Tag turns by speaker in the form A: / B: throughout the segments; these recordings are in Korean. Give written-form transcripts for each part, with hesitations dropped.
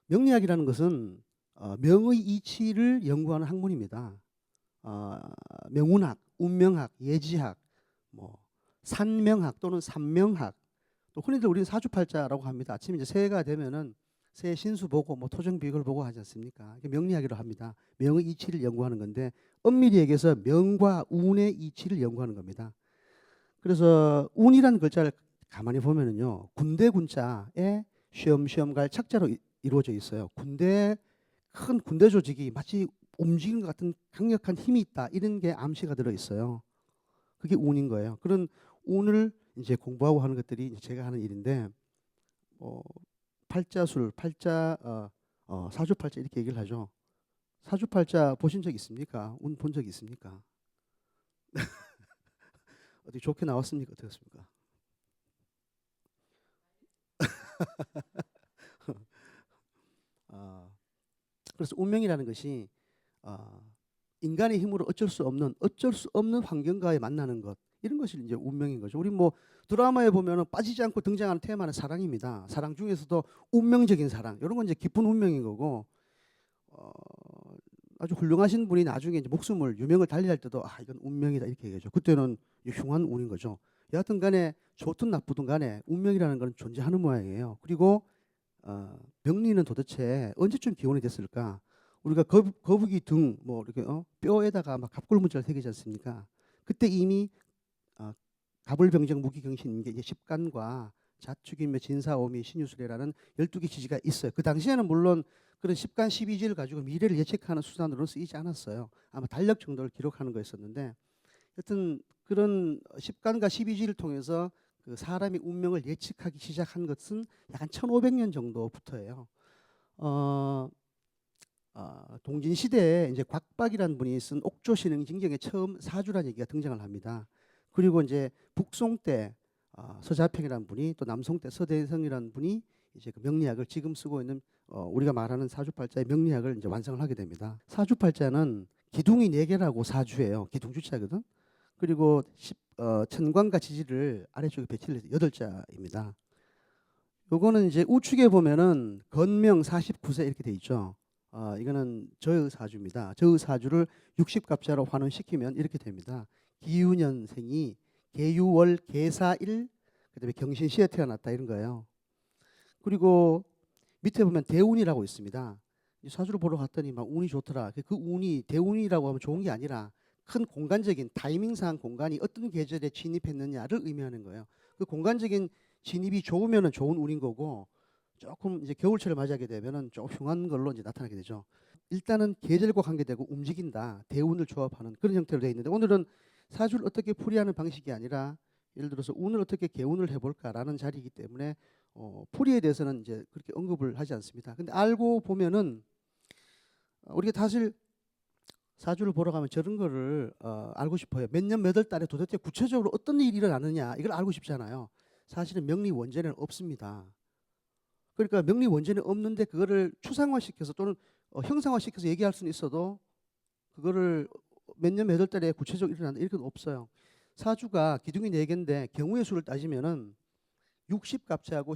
A: 명리학이라는 것은 명의 이치를 연구하는 학문입니다. 명운학, 운명학, 예지학, 뭐 산명학 또는 산명학, 또 흔히들 우리는 사주팔자라고 합니다. 아침에 이제 새해가 되면은 새해 신수 보고 뭐 토정 비극을 보고 하지 않습니까? 이게 명리학이라고 합니다. 명의 이치를 연구하는 건데 엄밀히 얘기해서 명과 운의 이치를 연구하는 겁니다. 그래서 운이라는 글자를 가만히 보면은요, 군대 군자에 쉬엄쉬엄 갈 착자로 이루어져 있어요. 큰 군대 조직이 마치 움직이는 것 같은 강력한 힘이 있다, 이런 게 암시가 들어 있어요. 그게 운인 거예요. 그런 운을 이제 공부하고 하는 것들이 이제 제가 하는 일인데, 어, 팔자술, 사주팔자 이렇게 얘기를 하죠. 사주팔자 보신 적 있습니까? 운 본 적 있습니까? 어떻게 좋게 나왔습니까? 어떻습니까? 아, 그래서 운명이라는 것이 아, 인간의 힘으로 어쩔 수 없는 환경과에 만나는 것, 이런 것이 이제 운명인 거죠. 우리 뭐 드라마에 보면은 빠지지 않고 등장하는 테마는 사랑입니다. 사랑 중에서도 운명적인 사랑, 이런 건 이제 깊은 운명인 거고, 어, 아주 훌륭하신 분이 나중에 이제 유명을 달리할 때도 이건 운명이다 이렇게 얘기하죠. 그때는 흉한 운인 거죠. 여하튼간에 좋든 나쁘든 간에 운명이라는 건 존재하는 모양이에요. 그리고 병리는 도대체 언제쯤 기원이 됐을까? 우리가 거북이 등 뭐 이렇게 뼈에다가 막 갑골문자를 새기지 않습니까? 그때 이미 어, 갑을병정 무기경신, 이게 이제 십간과 자축인묘 진사오미 신유술래라는 12개 지지가 있어요. 그 당시에는 물론 그런 십간 12지를 가지고 미래를 예측하는 수단으로 쓰이지 않았어요. 아마 달력 정도를 기록하는 거였었는데, 여튼 그런 십간과 12지를 통해서 그 사람의 운명을 예측하기 시작한 것은 약 한 1500년 정도부터예요. 어, 동진 시대에 이제 곽박이라는 분이 쓴 옥조신흥징경에 처음 사주라는 얘기가 등장을 합니다. 그리고 이제 북송 때 서자평이라는 분이, 또 남송 때 서대성이라는 분이 이제 그 명리학을 지금 쓰고 있는 우리가 말하는 사주팔자의 명리학을 이제 완성을 하게 됩니다. 사주팔자는 기둥이 4개라고 사주예요. 기둥주자거든. 그리고 천관과 지지를 아래쪽에 배치를 해서 8자입니다. 요거는 이제 우측에 보면은 건명 49세 이렇게 돼 있죠. 이거는 저의 사주입니다. 저의 사주를 60갑자로 환원시키면 이렇게 됩니다. 기유년생이 계유월 계사일, 그다음에 경신시에 태어났다, 이런 거예요. 그리고 밑에 보면 대운이라고 있습니다. 이 사주를 보러 갔더니 막 운이 좋더라. 그 운이 대운이라고 하면 좋은 게 아니라 큰 공간적인 타이밍상 공간이 어떤 계절에 진입했느냐를 의미하는 거예요. 그 공간적인 진입이 좋으면은 좋은 운인 거고, 조금 이제 겨울철을 맞이하게 되면은 좀 흉한 걸로 이제 나타나게 되죠. 일단은 계절과 관계되고 움직인다, 대운을 조합하는 그런 형태로 되어 있는데, 오늘은 사주를 어떻게 풀이하는 방식이 아니라 예를 들어서 운을 어떻게 개운을 해볼까라는 자리이기 때문에 풀이에 대해서는 이제 그렇게 언급을 하지 않습니다. 근데 알고 보면은 우리가 사실 사주를 보러 가면 저런 거를 알고 싶어요. 몇 년 몇 월 달에 도대체 구체적으로 어떤 일이 일어나느냐, 이걸 알고 싶잖아요. 사실은 명리 원전에는 없습니다. 그러니까 명리 원전에 없는데 그거를 추상화시켜서 또는 형상화시켜서 얘기할 수는 있어도 그거를 몇 년 몇 월 달에 구체적으로 일어난다, 이런 건 없어요. 사주가 기둥이 4개인데 경우의 수를 따지면은 60갑자하고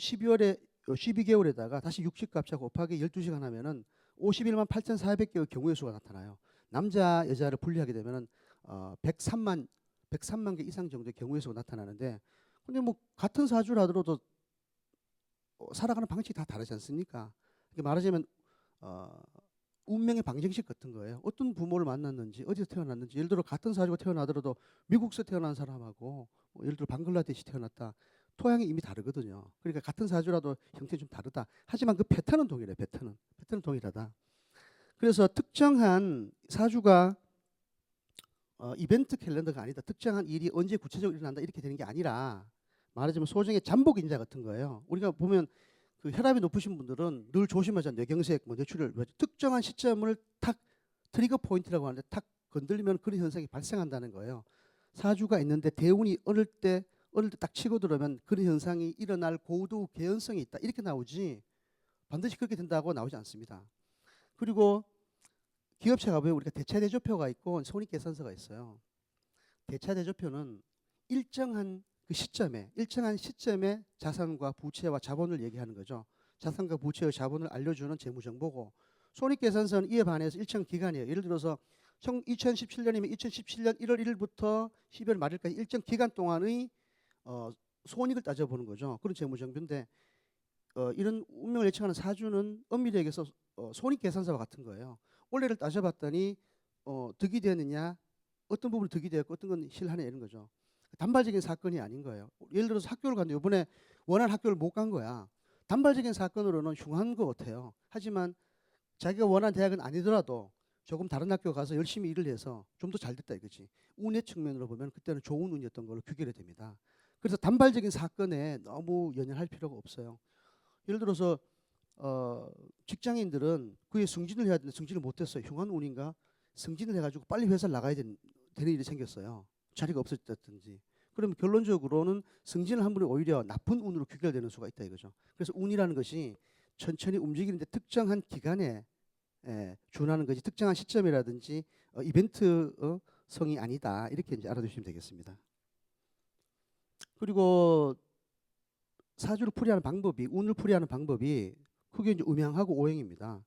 A: 12개월에다가 다시 60갑자 곱하기 12시간 하면은 51만 8,400개의 경우의 수가 나타나요. 남자 여자를 분리하게 되면은 103만 개 이상 정도의 경우의 수가 나타나는데, 근데 뭐 같은 사주를 하더라도 살아가는 방식이 다 다르지 않습니까? 이렇게 말하자면 운명의 방정식 같은 거예요. 어떤 부모를 만났는지, 어디서 태어났는지, 예를 들어 같은 사주가 태어나더라도 미국에서 태어난 사람하고 예를 들어 방글라데시 태어났다, 토양이 이미 다르거든요. 그러니까 같은 사주라도 형태 좀 다르다. 하지만 그 패턴은 동일해. 패턴은 동일하다. 그래서 특정한 사주가 이벤트 캘린더가 아니다, 특정한 일이 언제 구체적으로 일어난다, 이렇게 되는 게 아니라, 말하자면 소정의 잠복인자 같은 거예요. 우리가 보면 그 혈압이 높으신 분들은 늘 조심하잖아요. 뇌경색, 뭐 뇌출혈, 특정한 시점을 탁 트리거 포인트라고 하는데 탁 건들리면 그런 현상이 발생한다는 거예요. 사주가 있는데 대운이 어릴 때 딱 치고 들어오면 그런 현상이 일어날 고도 개연성이 있다, 이렇게 나오지 반드시 그렇게 된다고 나오지 않습니다. 그리고 기업체 가보면 우리가 대차대조표가 있고 손익계산서가 있어요. 대차대조표는 일정한 시점에 자산과 부채와 자본을 얘기하는 거죠. 자산과 부채의 자본을 알려주는 재무정보고, 손익계산서는 이에 반해서 일정 기간이에요. 예를 들어서 2017년이면 2017년 1월 1일부터 12월 말일까지 일정 기간 동안의 손익을 따져보는 거죠. 그런 재무정보인데 이런 운명을 예측하는 사주는 엄밀하게서 손익계산서와 같은 거예요. 올해를 따져봤더니 득이 되느냐, 어떤 부분이 득이 되었고 어떤 건 실하냐 이런 거죠. 단발적인 사건이 아닌 거예요. 예를 들어서 학교를 갔는데 이번에 원하는 학교를 못 간 거야. 단발적인 사건으로는 흉한 것 같아요. 하지만 자기가 원하는 대학은 아니더라도 조금 다른 학교 가서 열심히 일을 해서 좀 더 잘 됐다 이거지. 운의 측면으로 보면 그때는 좋은 운이었던 걸로 규결이 됩니다. 그래서 단발적인 사건에 너무 연연할 필요가 없어요. 예를 들어서 직장인들은 그에 승진을 해야 되는데 승진을 못했어요. 흉한 운인가? 승진을 해가지고 빨리 회사를 나가야 되는 일이 생겼어요. 자리가 없었다든지. 그러면 결론적으로는 승진을 한 분이 오히려 나쁜 운으로 귀결되는 수가 있다 이거죠. 그래서 운이라는 것이 천천히 움직이는데 특정한 기간에 준하는 것이 특정한 시점이라든지 이벤트 성이 아니다 이렇게 이제 알아두시면 되겠습니다. 그리고 사주를 풀이하는 방법이 운을 풀이하는 방법이 크게 이제 음양하고 오행입니다.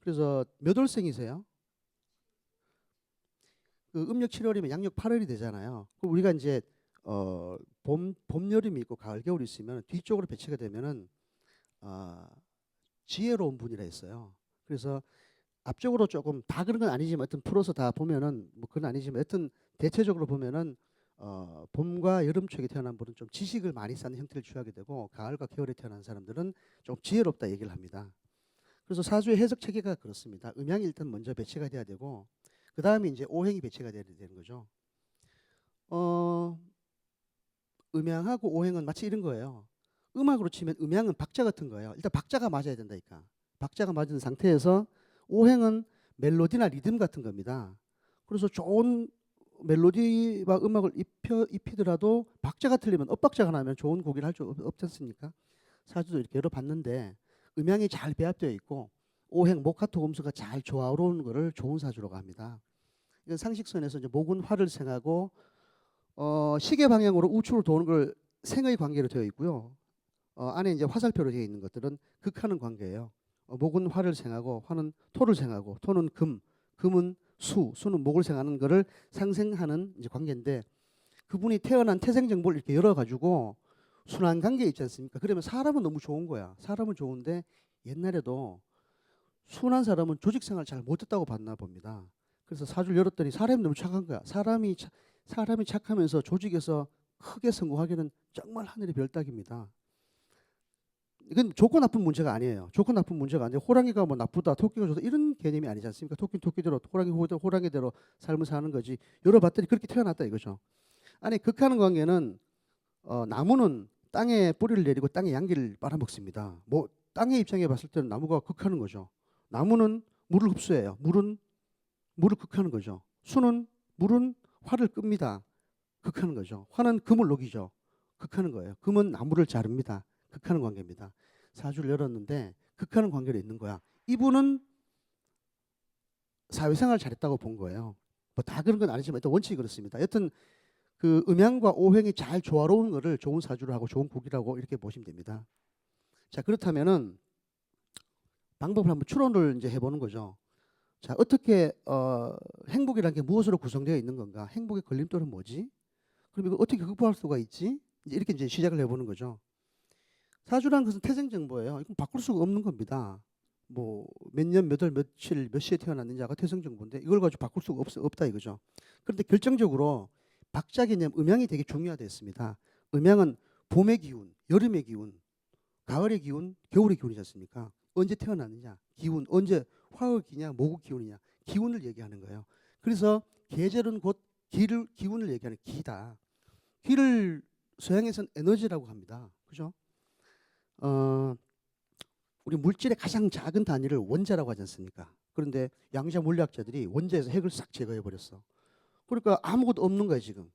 A: 그래서 몇 월생이세요? 그 음력 7월이면 양력 8월이 되잖아요. 그럼 우리가 이제 봄 여름이 있고 가을 겨울이 있으면 뒤쪽으로 배치가 되면은 지혜로운 분이라 했어요. 그래서 앞쪽으로 조금 다 그런 건 아니지만 하여튼 풀어서 다 보면은 뭐 그건 아니지만 하여튼 대체적으로 보면은 봄과 여름 쪽에 태어난 분은 좀 지식을 많이 쌓는 형태를 취하게 되고 가을과 겨울에 태어난 사람들은 좀 지혜롭다 얘기를 합니다. 그래서 사주의 해석 체계가 그렇습니다. 음양이 일단 먼저 배치가 돼야 되고 그 다음에 이제 오행이 배치가 돼야 되는 거죠. 음양하고 오행은 마치 이런 거예요. 음악으로 치면 음양은 박자 같은 거예요. 일단 박자가 맞아야 된다니까. 박자가 맞은 상태에서 오행은 멜로디나 리듬 같은 겁니다. 그래서 좋은 멜로디와 음악을 입히더라도 박자가 틀리면 엇박자가 나면 좋은 곡을 할 수 없지 않습니까? 사주도 이렇게 열어봤는데 음양이 잘 배합되어 있고 오행, 목화토, 금수가 잘 조화로운 거를 좋은 사주라고 합니다. 이건 상식선에서 이제 목은 화를 생하고 시계 방향으로 우측으로 도는 걸 생의 관계로 되어 있고요. 안에 이제 화살표로 되어 있는 것들은 극하는 관계예요. 목은 화를 생하고 화는 토를 생하고 토는 금, 금은 수, 수는 목을 생하는 것을 상생하는 이제 관계인데 그분이 태어난 태생 정보를 이렇게 열어가지고 순환 관계 있지 않습니까? 그러면 사람은 너무 좋은 거야. 사람은 좋은데 옛날에도 순한 사람은 조직 생활 잘 못했다고 봤나 봅니다. 그래서 사주를 열었더니 사람이 너무 착한 거야. 사람이 착하면서 조직에서 크게 성공하기는 정말 하늘의 별따기입니다. 이건 좋고 나쁜 문제가 아니에요. 좋고 나쁜 문제가 아니에요. 호랑이가 뭐 나쁘다, 토끼가 좋다 이런 개념이 아니지 않습니까? 토끼는 토끼대로, 호랑이대로 삶을 사는 거지. 열어봤더니 그렇게 태어났다 이거죠. 아니 극하는 관계는 나무는 땅에 뿌리를 내리고 땅에 양기를 빨아먹습니다. 뭐 땅의 입장에 봤을 때는 나무가 극하는 거죠. 나무는 물을 흡수해요. 물은 물을 극하는 거죠. 물은 화를 끕니다. 극하는 거죠. 화는 금을 녹이죠. 극하는 거예요. 금은 나무를 자릅니다. 극하는 관계입니다. 사주를 열었는데 극하는 관계로 있는 거야. 이분은 사회생활 잘했다고 본 거예요. 뭐 다 그런 건 아니지만 일단 원칙이 그렇습니다. 여튼 그 음양과 오행이 잘 조화로운 거를 좋은 사주를 하고 좋은 국이라고 이렇게 보시면 됩니다. 자 그렇다면은 방법을 한번 추론을 이제 해보는 거죠. 자 어떻게 행복이라는 게 무엇으로 구성되어 있는 건가? 행복의 걸림돌은 뭐지? 그럼 이거 어떻게 극복할 수가 있지? 이렇게 이제 시작을 해보는 거죠. 사주라는 것은 태생 정보예요. 이건 바꿀 수가 없는 겁니다. 뭐 몇 년, 몇 월, 며칠, 몇 시에 태어났느냐가 태생 정보인데 이걸 가지고 바꿀 수가 없다 이거죠. 그런데 결정적으로 박자 개념, 음양이 되게 중요하겠습니다. 음양은 봄의 기운, 여름의 기운, 가을의 기운, 겨울의 기운이지 않습니까? 언제 태어났느냐, 기운, 언제 화의 기냐, 목의 기운이냐, 기운을 얘기하는 거예요. 그래서 계절은 곧 기운을 얘기하는 기다. 기를 서양에서는 에너지라고 합니다. 그죠? 우리 물질의 가장 작은 단위를 원자라고 하지 않습니까? 그런데 양자 물리학자들이 원자에서 핵을 싹 제거해 버렸어. 그러니까 아무것도 없는 거예요 지금.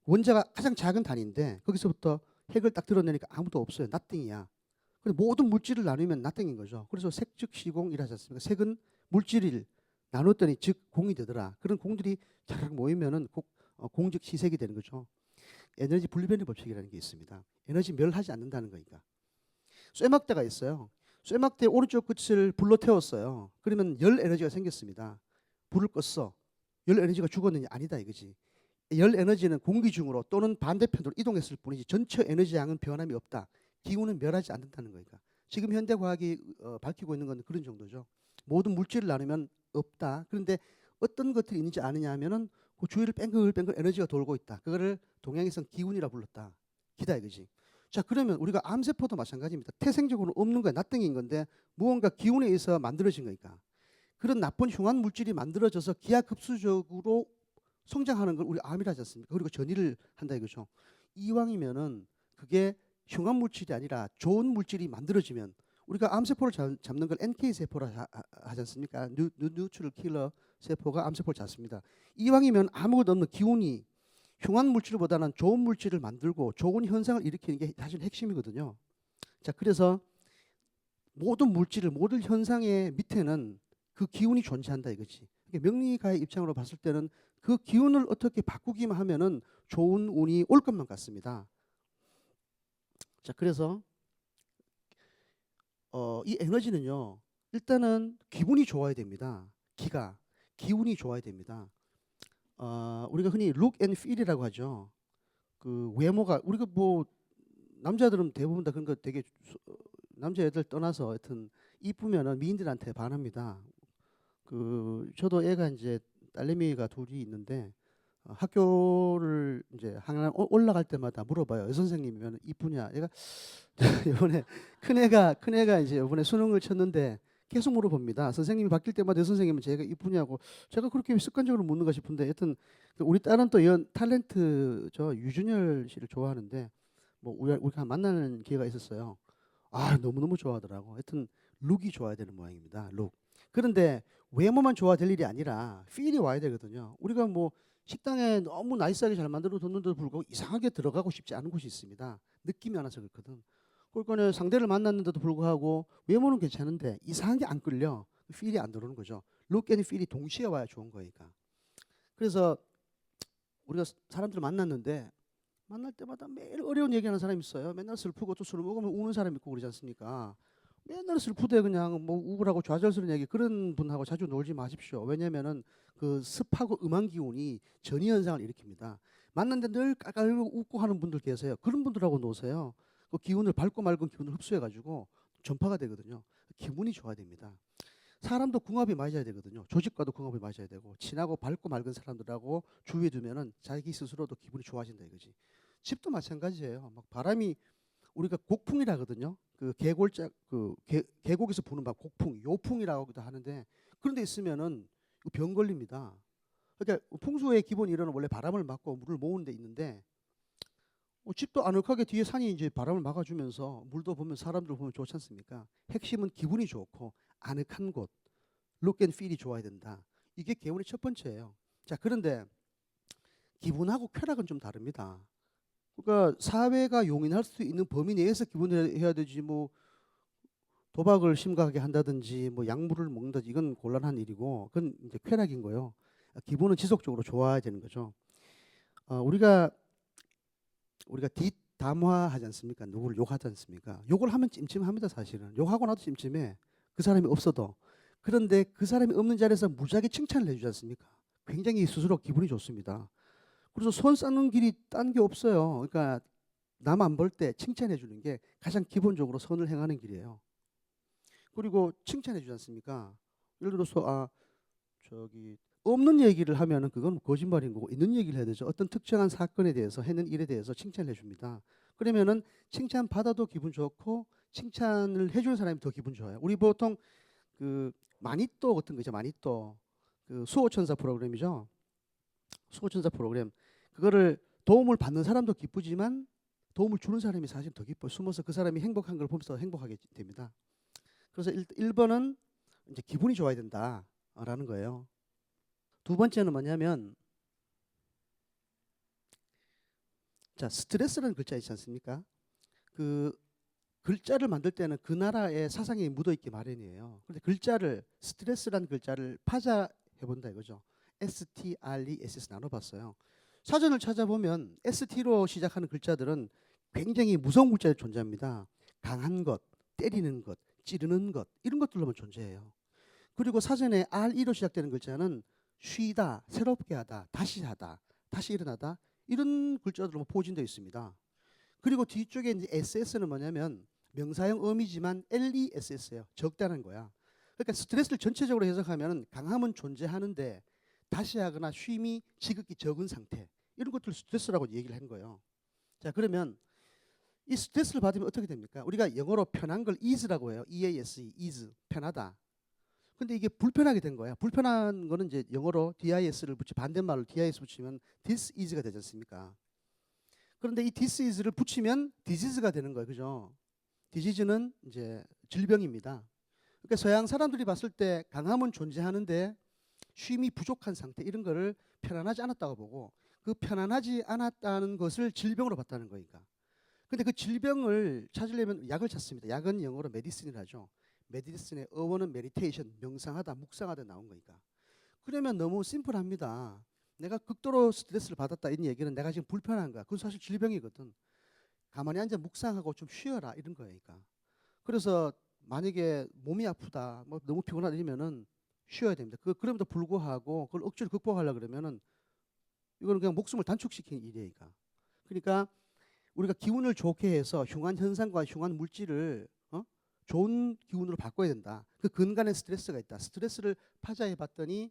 A: 원자가 가장 작은 단위인데 거기서부터 핵을 딱 드러내니까 아무도 없어요. nothing이야. 근데 모든 물질을 나누면 nothing인 거죠. 그래서 색즉 시공이라지 않습니까? 색은 물질을 나눴더니 즉 공이 되더라. 그런 공들이 잘 모이면은 공즉 시색이 되는 거죠. 에너지 분리변의 법칙이라는 게 있습니다. 에너지 멸하지 않는다는 거니까. 쇠막대가 있어요. 쇠막대 오른쪽 끝을 불로 태웠어요. 그러면 열 에너지가 생겼습니다. 불을 껐어. 열 에너지가 죽었느냐? 아니다 이거지. 열 에너지는 공기 중으로 또는 반대편으로 이동했을 뿐이지 전체 에너지 양은 변함이 없다. 기후는 멸하지 않는다는 거니까. 지금 현대 과학이 밝히고 있는 건 그런 정도죠. 모든 물질을 나누면 없다. 그런데 어떤 것들이 있는지 아느냐 하면은 그 주위를 뺑글뺑글 에너지가 돌고 있다. 그거를 동양에서는 기운이라 불렀다. 기다 이거지. 자, 그러면 우리가 암세포도 마찬가지입니다. 태생적으로 없는 거야. 나땡인 건데 무언가 기운에 의해서 만들어진 거니까. 그런 나쁜 흉한 물질이 만들어져서 기하급수적으로 성장하는 걸 우리 암이라 하지 않습니까? 그리고 전이를 한다 이거죠. 이왕이면은 그게 흉한 물질이 아니라 좋은 물질이 만들어지면 우리가 암세포를 잡는 걸 NK 세포라 하지 않습니까? 뉴트럴 킬러 세포가 암세포를 잡습니다. 이왕이면 아무것도 없는 기운이 흉한 물질보다는 좋은 물질을 만들고 좋은 현상을 일으키는 게 사실 핵심이거든요. 자, 그래서 모든 물질을 모든 현상의 밑에는 그 기운이 존재한다 이거지. 명리가의 입장으로 봤을 때는 그 기운을 어떻게 바꾸기만 하면은 좋은 운이 올 것만 같습니다. 자, 그래서 이 에너지는요. 일단은 기분이 좋아야 됩니다. 기운이 좋아야 됩니다. 우리가 흔히 look and feel이라고 하죠. 그 외모가 우리가 뭐 남자들은 대부분 다 그런 거 되게 남자애들 떠나서 하여튼 이쁘면은 미인들한테 반합니다. 그 저도 애가 이제 딸내미가 둘이 있는데 학교를 이제 하나 올라갈 때마다 물어봐요. 여선생님이면 이쁘냐? 얘가 이번에 큰 애가 이제 이번에 수능을 쳤는데 계속 물어봅니다. 선생님이 바뀔 때마다 여선생님은 제가 이쁘냐고. 제가 그렇게 습관적으로 묻는가 싶은데 하여튼 우리 딸은 또 이런 탤런트 유준열 씨를 좋아하는데 뭐 우리가 만나는 기회가 있었어요. 아, 너무너무 좋아하더라고. 하여튼 룩이 좋아야 되는 모양입니다. 룩. 그런데 외모만 좋아야 될 일이 아니라 필이 와야 되거든요. 우리가 뭐 식당에 너무 나이스하게 잘 만들어 뒀는데도 불구하고 이상하게 들어가고 싶지 않은 곳이 있습니다. 느낌이 안 와서 그렇거든. 그러니까 상대를 만났는데도 불구하고 외모는 괜찮은데 이상한 게 안 끌려. 필이 안 들어오는 거죠. 룩 앤 필이 동시에 와야 좋은 거니까. 그래서 우리가 사람들을 만났는데 만날 때마다 매일 어려운 얘기하는 사람이 있어요. 맨날 슬프고 또 술을 먹으면 우는 사람이 있고 그러지 않습니까? 맨날 슬프대 그냥 뭐 우울하고 좌절스러운 얘기 그런 분하고 자주 놀지 마십시오. 왜냐면은 그 습하고 음한 기운이 전이 현상을 일으킵니다. 만났는데 늘 깔깔거리고 웃고 하는 분들 계세요. 그런 분들하고 노세요. 그 기운을 밝고 맑은 기운을 흡수해 가지고 전파가 되거든요. 기분이 좋아야 됩니다. 사람도 궁합이 맞아야 되거든요. 조직과도 궁합이 맞아야 되고 친하고 밝고 맑은 사람들하고 주위에 두면은 자기 스스로도 기분이 좋아진다 이거지. 집도 마찬가지예요. 막 바람이 우리가 곡풍이라거든요. 그 계골짝 그 계곡에서 부는 막 곡풍, 요풍이라고도 하는데 그런 데 있으면은 병 걸립니다. 그러니까 풍수의 기본 이론은 원래 바람을 막고 물을 모으는 데 있는데 집도 아늑하게 뒤에 산이 이제 바람을 막아주면서 물도 보면 사람들 보면 좋지 않습니까? 핵심은 기분이 좋고 아늑한 곳, look and feel이 좋아야 된다. 이게 개운의 첫 번째예요. 자, 그런데 기분하고 쾌락은 좀 다릅니다. 그러니까 사회가 용인할 수 있는 범위 내에서 기분을 해야 되지 뭐 도박을 심각하게 한다든지 뭐 약물을 먹는다든지 이건 곤란한 일이고 그건 이제 쾌락인 거예요. 기분은 지속적으로 좋아야 되는 거죠. 우리가 뒷담화하지 않습니까? 누구를 욕하지 않습니까? 욕을 하면 찜찜합니다. 사실은 욕하고 나도 찜찜해. 그 사람이 없어도. 그런데 그 사람이 없는 자리에서 무지하게 칭찬을 해주지 않습니까? 굉장히 스스로 기분이 좋습니다. 그래서 손 쌓는 길이 딴 게 없어요. 그러니까 남 안 볼 때 칭찬해 주는 게 가장 기본적으로 선을 행하는 길이에요. 그리고 칭찬해 주지 않습니까? 예를 들어서 없는 얘기를 하면은 그건 거짓말인 거고 있는 얘기를 해야 되죠. 어떤 특정한 사건에 대해서 해는 일에 대해서 칭찬을 해줍니다. 그러면은 칭찬 받아도 기분 좋고 칭찬을 해주는 사람이 더 기분 좋아요. 우리 보통 그 마니또 같은 거 있죠. 마니또 그 수호천사 프로그램이죠. 수호천사 프로그램 그거를 도움을 받는 사람도 기쁘지만 도움을 주는 사람이 사실 더 기뻐요. 숨어서 그 사람이 행복한 걸 보면서 행복하게 됩니다. 그래서 1번은 이제 기분이 좋아야 된다라는 거예요. 두 번째는 뭐냐면 자, 스트레스라는 글자 있지 않습니까? 그 글자를 만들 때는 그 나라의 사상이 묻어 있기 마련이에요. 그런데 스트레스라는 글자를 파자해 본다 이거죠. STRESS 나눠봤어요. 사전을 찾아보면 ST로 시작하는 글자들은 굉장히 무서운 글자들이 존재합니다. 강한 것, 때리는 것, 찌르는 것 이런 것들로만 존재해요. 그리고 사전에 RE로 시작되는 글자는 쉬다, 새롭게 하다, 다시 하다, 다시 일어나다 이런 글자들로 포진되어 있습니다. 그리고 뒤쪽에 이제 SS는 뭐냐면 명사형 어미지만 LESS예요. 적다는 거야. 그러니까 스트레스를 전체적으로 해석하면 강함은 존재하는데 다시 하거나 쉼이 지극히 적은 상태 이런 것들을 스트레스라고 얘기를 한 거예요. 자, 그러면 이 스트레스를 받으면 어떻게 됩니까? 우리가 영어로 편한 걸 ease라고 해요. EASE, ease, 편하다. 근데 이게 불편하게 된 거야. 불편한 거는 이제 영어로 dis를 붙이 반대말로 dis 붙이면 this is가 되지 않습니까? 그런데 이 this is를 붙이면 disease가 되는 거예요. 그죠? disease는 이제 질병입니다. 그러니까 서양 사람들이 봤을 때 강함은 존재하는데 쉼이 부족한 상태 이런 거를 편안하지 않았다고 보고 그 편안하지 않았다는 것을 질병으로 봤다는 거니까. 근데 그 질병을 찾으려면 약을 찾습니다. 약은 영어로 메디슨이라 하죠. 메디슨의 어원은 메디테이션, 명상하다, 묵상하다 나온 거니까. 그러면 너무 심플합니다. 내가 극도로 스트레스를 받았다 이런 얘기는 내가 지금 불편한 거야. 그건 사실 질병이거든. 가만히 앉아 묵상하고 좀 쉬어라 이런 거니까. 그래서 만약에 몸이 아프다, 뭐 너무 피곤하다 이러면은 쉬어야 됩니다. 그럼에도 불구하고 그걸 억지로 극복하려고 그러면은 이거는 그냥 목숨을 단축시키는 일이니까. 그러니까 우리가 기운을 좋게 해서 흉한 현상과 흉한 물질을 좋은 기운으로 바꿔야 된다. 그 근간에 스트레스가 있다. 스트레스를 파자해 봤더니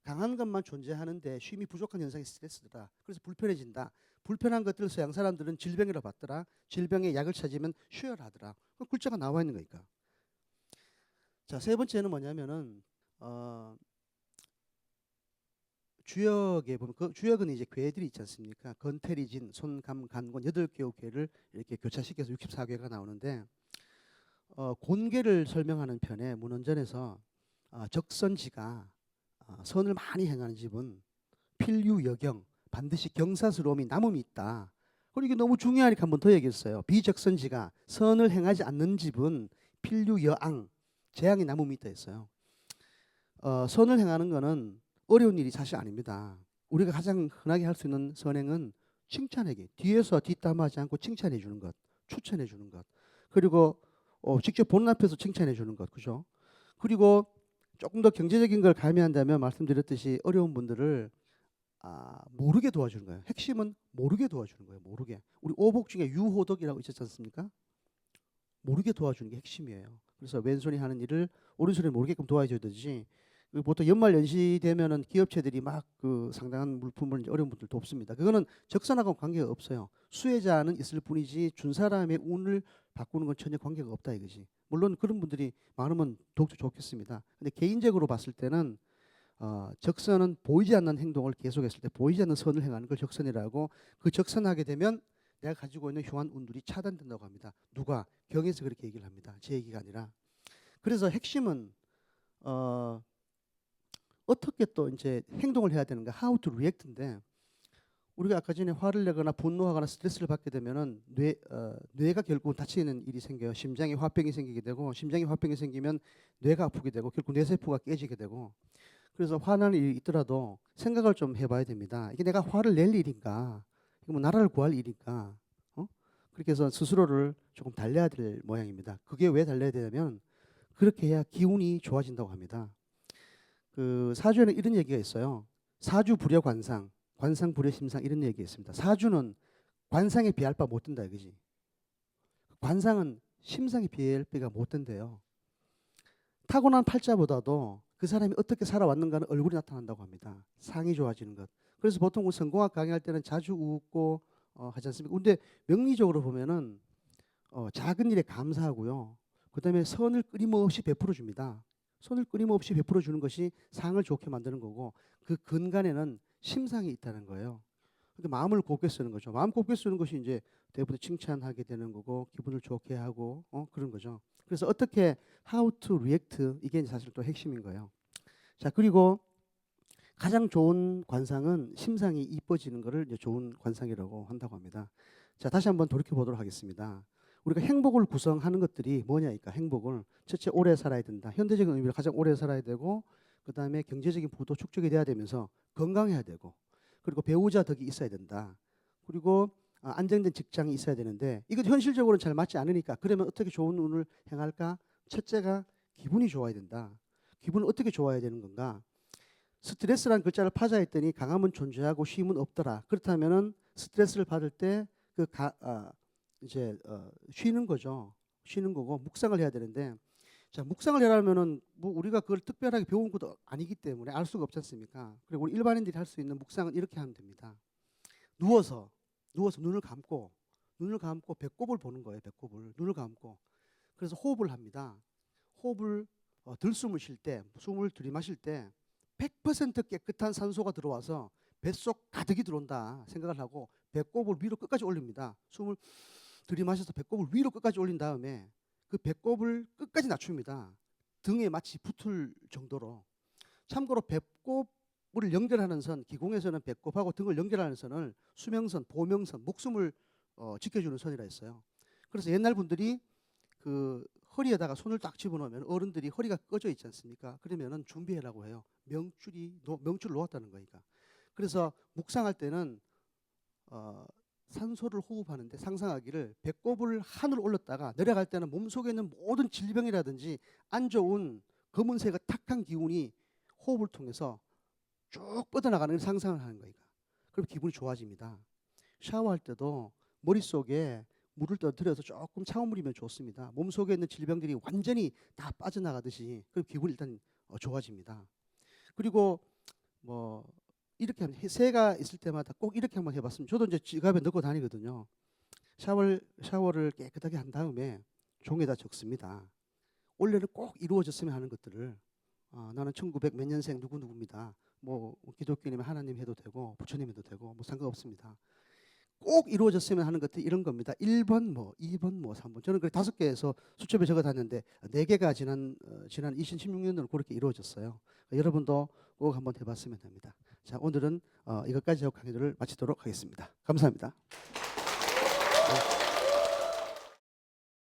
A: 강한 것만 존재하는데 쉼이 부족한 현상이 스트레스다. 그래서 불편해진다. 불편한 것들을 서양 사람들은 질병이라고 봤더라. 질병에 약을 찾으면 쉬어라 하더라. 그 글자가 나와 있는 거니까. 자, 세 번째는 뭐냐면은 주역에 보면 그 주역은 이제 괴들이 있지 않습니까? 건태리진, 손감, 간곤 8개의 괴를 이렇게 교차시켜서 64괴가 나오는데 곤괴를 설명하는 편에 문헌전에서 적선지가 선을 많이 행하는 집은 필유여경 반드시 경사스러움이 남음이 있다. 그리고 이게 너무 중요하니까 한 번 더 얘기했어요. 비적선지가 선을 행하지 않는 집은 필유여앙 재앙이 남음이 있다 했어요. 선을 행하는 거는 어려운 일이 사실 아닙니다. 우리가 가장 흔하게 할 수 있는 선행은 칭찬하기. 뒤에서 뒷담화하지 않고 칭찬해 주는 것, 추천해 주는 것. 그리고 직접 보는 앞에서 칭찬해 주는 것. 그죠? 그리고 조금 더 경제적인 걸 가미한다면 말씀드렸듯이 어려운 분들을 모르게 도와주는 거예요. 핵심은 모르게 도와주는 거예요. 모르게. 우리 오복 중에 유호덕이라고 있었지 않습니까? 모르게 도와주는 게 핵심이에요. 그래서 왼손이 하는 일을 오른손이 모르게끔 도와줘야 되지. 보통 연말 연시 되면은 기업체들이 막 그 상당한 물품을 이제 어려운 분들 돕습니다. 그거는 적선하고 관계가 없어요. 수혜자는 있을 뿐이지 준 사람의 운을 바꾸는 건 전혀 관계가 없다 이거지. 물론 그런 분들이 많으면 더욱더 좋겠습니다. 근데 개인적으로 봤을 때는 적선은 보이지 않는 행동을 계속했을 때 보이지 않는 선을 행하는 걸 적선이라고 그 적선하게 되면 내가 가지고 있는 흉한 운들이 차단된다고 합니다. 누가? 경에서 그렇게 얘기를 합니다. 제 얘기가 아니라. 그래서 핵심은 어떻게 또 이제 행동을 해야 되는가? How to react인데 우리가 아까 전에 화를 내거나 분노하거나 스트레스를 받게 되면은 뇌가 결국 다치는 일이 생겨요. 심장에 화병이 생기게 되고 심장에 화병이 생기면 뇌가 아프게 되고 결국 뇌세포가 깨지게 되고 그래서 화나는 일이 있더라도 생각을 좀 해봐야 됩니다. 이게 내가 화를 낼 일인가? 이거 뭐 나라를 구할 일인가? 그렇게 해서 스스로를 조금 달래야 될 모양입니다. 그게 왜 달래야 되냐면 그렇게 해야 기운이 좋아진다고 합니다. 그 사주에는 이런 얘기가 있어요. 사주 불여 관상, 관상 불여 심상 이런 얘기가 있습니다. 사주는 관상에 비할 바 못 된다 이거지. 관상은 심상에 비할 바가 못 된대요. 타고난 팔자보다도 그 사람이 어떻게 살아왔는가는 얼굴이 나타난다고 합니다. 상이 좋아지는 것. 그래서 보통 성공학 강의할 때는 자주 웃고 하지 않습니까? 근데 명리적으로 보면은 작은 일에 감사하고요. 그다음에 선을 끊임없이 베풀어 줍니다. 선을 끊임없이 베풀어 주는 것이 상을 좋게 만드는 거고 그 근간에는 심상이 있다는 거예요. 그러니까 마음을 곱게 쓰는 거죠. 마음 곱게 쓰는 것이 이제 대부분 칭찬하게 되는 거고 기분을 좋게 하고 그런 거죠. 그래서 어떻게 how to react 이게 사실 또 핵심인 거예요. 자, 그리고 가장 좋은 관상은 심상이 이뻐지는 것을 이제 좋은 관상이라고 한다고 합니다. 자, 다시 한번 돌이켜 보도록 하겠습니다. 우리가 행복을 구성하는 것들이 뭐냐니까 행복을 첫째 오래 살아야 된다. 현대적인 의미로 가장 오래 살아야 되고 그다음에 경제적인 부도 축적이 돼야 되면서 건강해야 되고 그리고 배우자 덕이 있어야 된다. 그리고 안정된 직장이 있어야 되는데 이건 현실적으로는 잘 맞지 않으니까 그러면 어떻게 좋은 운을 행할까? 첫째가 기분이 좋아야 된다. 기분은 어떻게 좋아야 되는 건가? 스트레스란 글자를 파자했더니 강함은 존재하고 쉼은 없더라. 그렇다면은 스트레스를 받을 때 쉬는 거죠. 쉬는 거고 묵상을 해야 되는데 자 묵상을 하려면은 뭐 우리가 그걸 특별하게 배운 것도 아니기 때문에 알 수가 없지 않습니까? 그리고 우리 일반인들이 할 수 있는 묵상은 이렇게 하면 됩니다. 누워서 눈을 감고 배꼽을 보는 거예요. 배꼽을 눈을 감고 그래서 호흡을 합니다. 호흡을 들숨을 쉴 때 숨을 들이마실 때 100% 깨끗한 산소가 들어와서 뱃속 가득이 들어온다 생각을 하고 배꼽을 위로 끝까지 올립니다. 숨을 들이마셔서 배꼽을 위로 끝까지 올린 다음에 그 배꼽을 끝까지 낮춥니다. 등에 마치 붙을 정도로. 참고로 배꼽을 연결하는 선, 기공에서는 배꼽하고 등을 연결하는 선을 수명선, 보명선, 목숨을 지켜주는 선이라 했어요. 그래서 옛날 분들이 그 허리에다가 손을 딱 집어넣으면 어른들이 허리가 꺼져 있지 않습니까? 그러면은 준비해라고 해요. 명줄을 놓았다는 거니까. 그래서 묵상할 때는 산소를 호흡하는데 상상하기를 배꼽을 하늘로 올렸다가 내려갈 때는 몸속에 있는 모든 질병이라든지 안 좋은 검은색의 탁한 기운이 호흡을 통해서 쭉 뻗어나가는 상상을 하는 거니까. 그럼 기분이 좋아집니다. 샤워할 때도 머릿속에 물을 떠들여서 조금 차오물이면 좋습니다. 몸속에 있는 질병들이 완전히 다 빠져나가듯이 그럼 기분이 일단 좋아집니다. 그리고 뭐 이렇게 하면 새가 있을 때마다 꼭 이렇게 한번 해봤으면 저도 이제 지갑에 넣고 다니거든요. 샤워를 깨끗하게 한 다음에 종에다 적습니다. 원래는 꼭 이루어졌으면 하는 것들을 나는 1900 몇 년생 누구누구입니다. 뭐 기독교님은 하나님 해도 되고 부처님 해도 되고 뭐 상관없습니다. 꼭 이루어졌으면 하는 것들이 이런 겁니다. 1번 뭐 2번 뭐 3번 저는 그 5개에서 수첩에 적어 놨는데 4개가 지난 2016년도는 그렇게 이루어졌어요. 여러분도 꼭 한번 해봤으면 됩니다. 자 오늘은 이것까지 하고 강의를 마치도록 하겠습니다. 감사합니다.